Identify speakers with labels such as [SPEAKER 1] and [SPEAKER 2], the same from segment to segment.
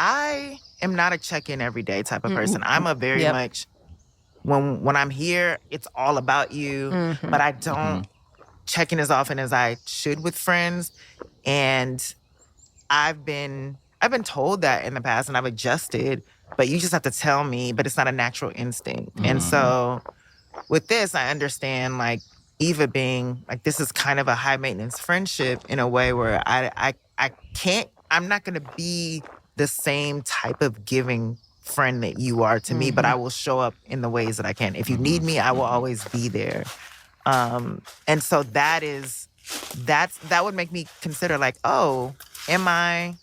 [SPEAKER 1] I am not a check-in every day type of person. I'm a very much, when I'm here, it's all about you. But I don't check in as often as I should with friends. And I've been told that in the past, and I've adjusted, but you just have to tell me, but it's not a natural instinct. And so with this, I understand, like, Eva being like, this is kind of a high maintenance friendship in a way where I can't, I'm not going to be the same type of giving friend that you are to me, but I will show up in the ways that I can. If you need me, I will always be there. And so that would make me consider, like, oh, am I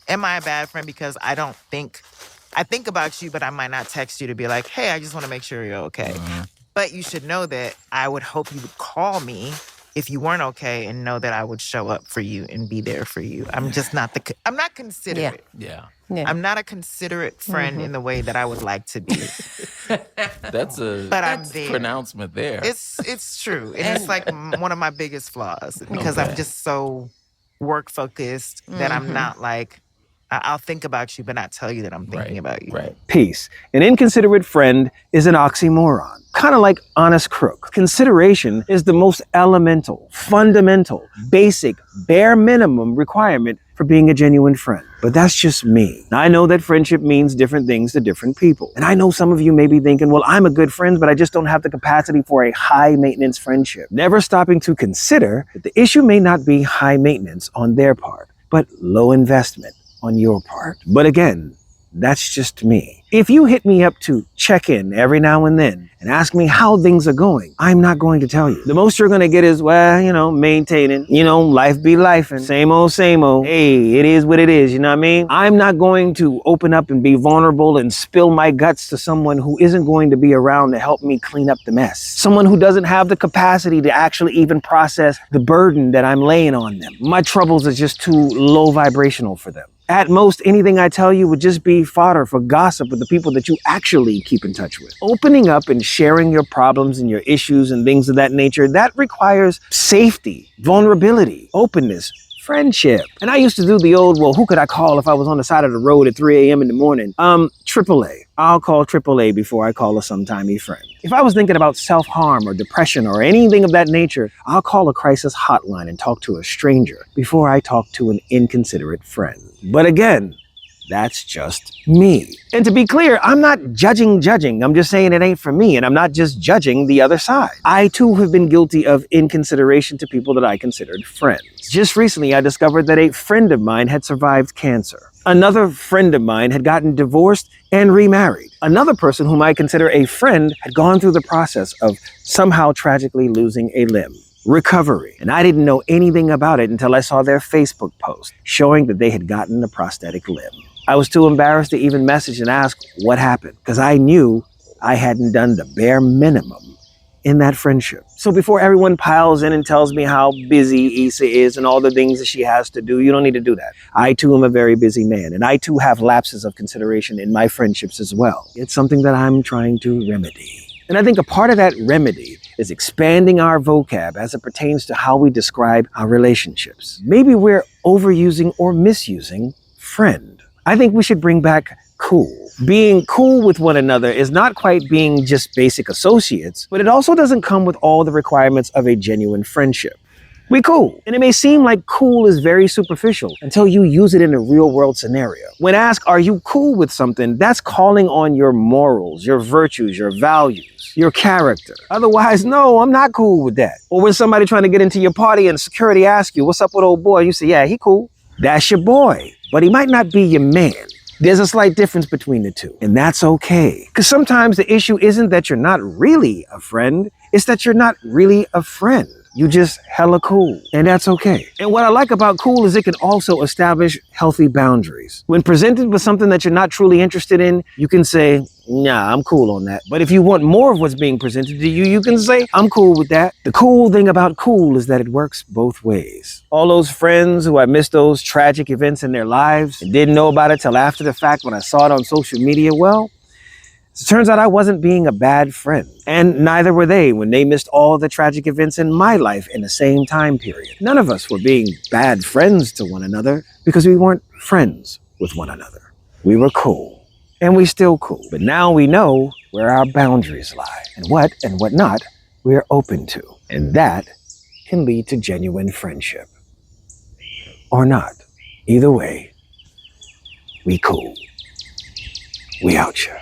[SPEAKER 1] a bad friend because I think about you, but I might not text you to be like, hey, I just want to make sure you're okay. But you should know that I would hope you would call me if you weren't okay, and know that I would show up for you and be there for you. I'm just not I'm not considerate.
[SPEAKER 2] Yeah.
[SPEAKER 1] I'm not a considerate friend in the way that I would like to be.
[SPEAKER 2] That's a pronouncement there.
[SPEAKER 1] It's true. And it's like one of my biggest flaws, because I'm just so work focused that I'm not like, I'll think about you, but not tell you that I'm thinking about you.
[SPEAKER 2] Right.
[SPEAKER 3] Peace. An inconsiderate friend is an oxymoron, kind of like honest crook. Consideration is the most elemental, fundamental, basic, bare minimum requirement for being a genuine friend. But that's just me. I know that friendship means different things to different people. And I know some of you may be thinking, well, I'm a good friend, but I just don't have the capacity for a high maintenance friendship. Never stopping to consider that the issue may not be high maintenance on their part, but low investment on your part. But again, that's just me. If you hit me up to check in every now and then and ask me how things are going, I'm not going to tell you. The most you're going to get is, well, maintaining, life be life, and same old, hey, it is what it is, you know what I mean? I'm not going to open up and be vulnerable and spill my guts to someone who isn't going to be around to help me clean up the mess. Someone who doesn't have the capacity to actually even process the burden that I'm laying on them. My troubles are just too low vibrational for them. At most, anything I tell you would just be fodder for gossip with the people that you actually keep in touch with. Opening up and sharing your problems and your issues and things of that nature, that requires safety, vulnerability, openness, friendship. And I used to do the old, well, who could I call if I was on the side of the road at 3 a.m. in the morning? AAA. I'll call AAA before I call a sometimey friend. If I was thinking about self-harm or depression or anything of that nature, I'll call a crisis hotline and talk to a stranger before I talk to an inconsiderate friend. But again, that's just me. And to be clear, I'm not judging. I'm just saying it ain't for me, and I'm not just judging the other side. I too have been guilty of inconsideration to people that I considered friends. Just recently, I discovered that a friend of mine had survived cancer. Another friend of mine had gotten divorced and remarried. Another person whom I consider a friend had gone through the process of somehow tragically losing a limb. Recovery. And I didn't know anything about it until I saw their Facebook post showing that they had gotten a prosthetic limb. I was too embarrassed to even message and ask what happened, because I knew I hadn't done the bare minimum in that friendship. So before everyone piles in and tells me how busy Issa is and all the things that she has to do, you don't need to do that. I too am a very busy man, and I too have lapses of consideration in my friendships as well. It's something that I'm trying to remedy. And I think a part of that remedy is expanding our vocab as it pertains to how we describe our relationships. Maybe we're overusing or misusing friend. I think we should bring back cool. Being cool with one another is not quite being just basic associates, but it also doesn't come with all the requirements of a genuine friendship. We cool. And it may seem like cool is very superficial until you use it in a real world scenario. When asked, are you cool with something? That's calling on your morals, your virtues, your values, your character. Otherwise, no, I'm not cool with that. Or when somebody trying to get into your party and security asks you, what's up with old boy? You say, yeah, he cool. That's your boy, but he might not be your man. There's a slight difference between the two, and that's okay. Because sometimes the issue isn't that you're not really a friend, it's that you're not really a friend. You just hella cool, and that's okay. And what I like about cool is it can also establish healthy boundaries. When presented with something that you're not truly interested in, you can say, nah, I'm cool on that. But if you want more of what's being presented to you, you can say, I'm cool with that. The cool thing about cool is that it works both ways. All those friends who I missed those tragic events in their lives and didn't know about it till after the fact when I saw it on social media, well, it turns out I wasn't being a bad friend, and neither were they when they missed all the tragic events in my life in the same time period. None of us were being bad friends to one another because we weren't friends with one another. We were cool, and we still cool. But now we know where our boundaries lie, and what not we're open to. And that can lead to genuine friendship. Or not. Either way, we cool. We out here.